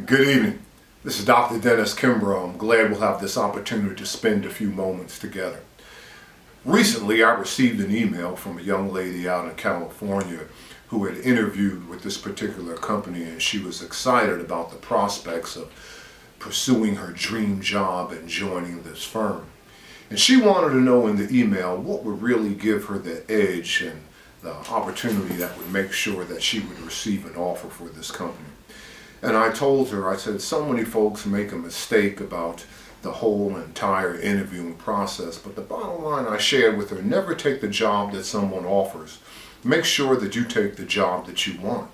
Good evening. This is Dr. Dennis Kimbro. I'm glad we'll have this opportunity to spend a few moments together. Recently, I received an email from a young lady out in California who had interviewed with this particular company, and she was excited about the prospects of pursuing her dream job and joining this firm. And she wanted to know in the email what would really give her the edge and the opportunity that would make sure that she would receive an offer for this company. And I told her, I said, so many folks make a mistake about the whole entire interviewing process, but the bottom line I shared with her, never take the job that someone offers. Make sure that you take the job that you want.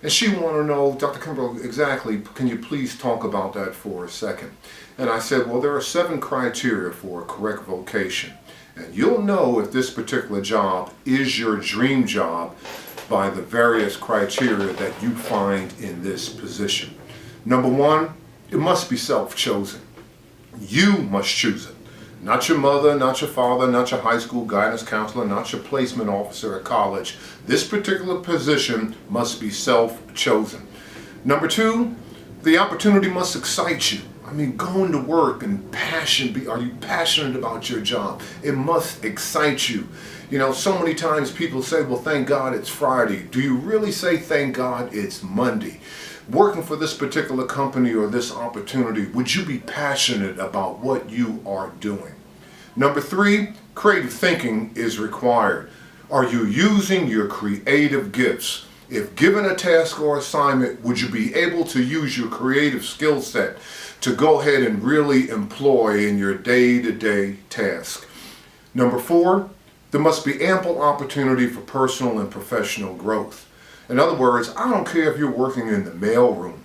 And she wanted to know, Dr. Kimbro, exactly, can you please talk about that for a second? And I said, well, there are 7 criteria for a correct vocation. And you'll know if this particular job is your dream job by the various criteria that you find in this position. Number 1, it must be self-chosen. You must choose it. Not your mother, not your father, not your high school guidance counselor, not your placement officer at college. This particular position must be self-chosen. Number 2, the opportunity must excite you. I mean, going to work and are you passionate about your job? It must excite you. You know, so many times people say, well, thank God it's Friday. Do you really say thank God it's Monday? Working for this particular company or this opportunity, would you be passionate about what you are doing? Number 3, creative thinking is required. Are you using your creative gifts? If given a task or assignment, would you be able to use your creative skill set to go ahead and really employ in your day-to-day task? Number 4, there must be ample opportunity for personal and professional growth. In other words, I don't care if you're working in the mailroom.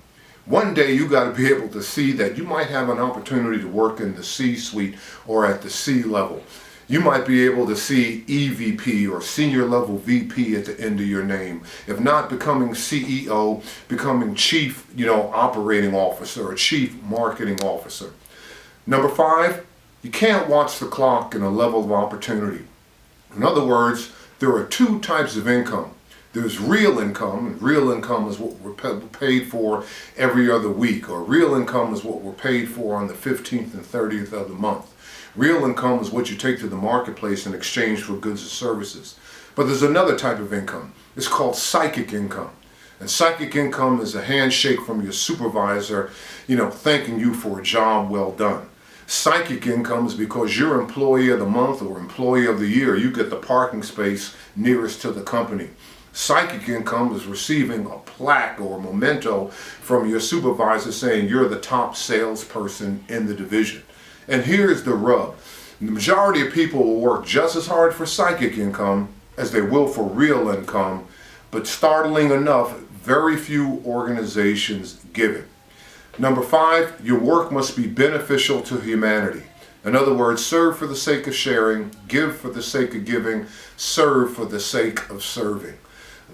One day you got to be able to see that you might have an opportunity to work in the C-suite or at the C level. You might be able to see EVP or senior level VP at the end of your name. If not, becoming CEO, becoming chief, operating officer or chief marketing officer. Number 5, you can't watch the clock in a level of opportunity. In other words, there are 2 types of income. There's real income, and real income is what we're paid for every other week, or real income is what we're paid for on the 15th and 30th of the month. Real income is what you take to the marketplace in exchange for goods and services. But there's another type of income. It's called psychic income. And psychic income is a handshake from your supervisor, thanking you for a job well done. Psychic income is because you're employee of the month or employee of the year. You get the parking space nearest to the company. Psychic income is receiving a plaque or a memento from your supervisor saying you're the top salesperson in the division. And here's the rub. The majority of people will work just as hard for psychic income as they will for real income, but startling enough, very few organizations give it. Number 5, your work must be beneficial to humanity. In other words, serve for the sake of sharing, give for the sake of giving, serve for the sake of serving.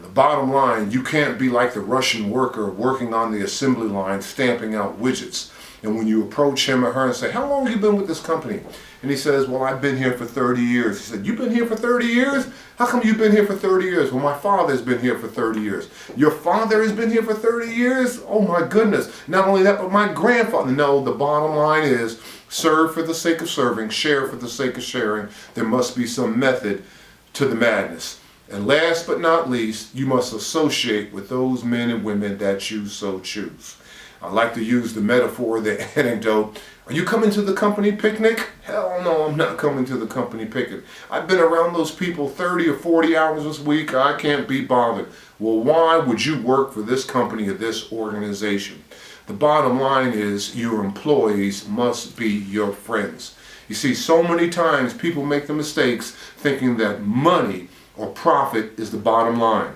The bottom line, you can't be like the Russian worker working on the assembly line stamping out widgets. And when you approach him or her and say, how long have you been with this company? And he says, well, I've been here for 30 years. He said, you've been here for 30 years? How come you've been here for 30 years? Well, my father's been here for 30 years. Your father has been here for 30 years? Oh my goodness. Not only that, but my grandfather. No, the bottom line is serve for the sake of serving, share for the sake of sharing. There must be some method to the madness. And last but not least, you must associate with those men and women that you so choose. I like to use the metaphor, the anecdote. Are you coming to the company picnic? Hell no, I'm not coming to the company picnic. I've been around those people 30 or 40 hours this week. I can't be bothered. Well, why would you work for this company or this organization? The bottom line is your employees must be your friends. You see, so many times people make the mistakes thinking that money or profit is the bottom line.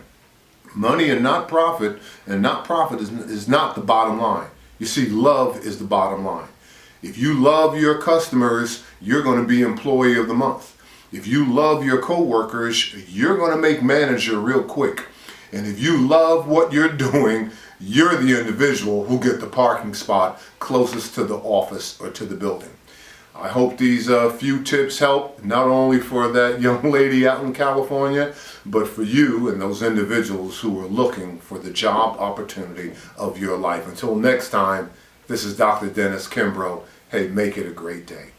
Money and not profit is not the bottom line. You see, love is the bottom line. If you love your customers, you're going to be employee of the month. If you love your coworkers, you're going to make manager real quick. And if you love what you're doing, you're the individual who get the parking spot closest to the office or to the building. I hope these few tips help, not only for that young lady out in California, but for you and those individuals who are looking for the job opportunity of your life. Until next time, this is Dr. Dennis Kimbro. Hey, make it a great day.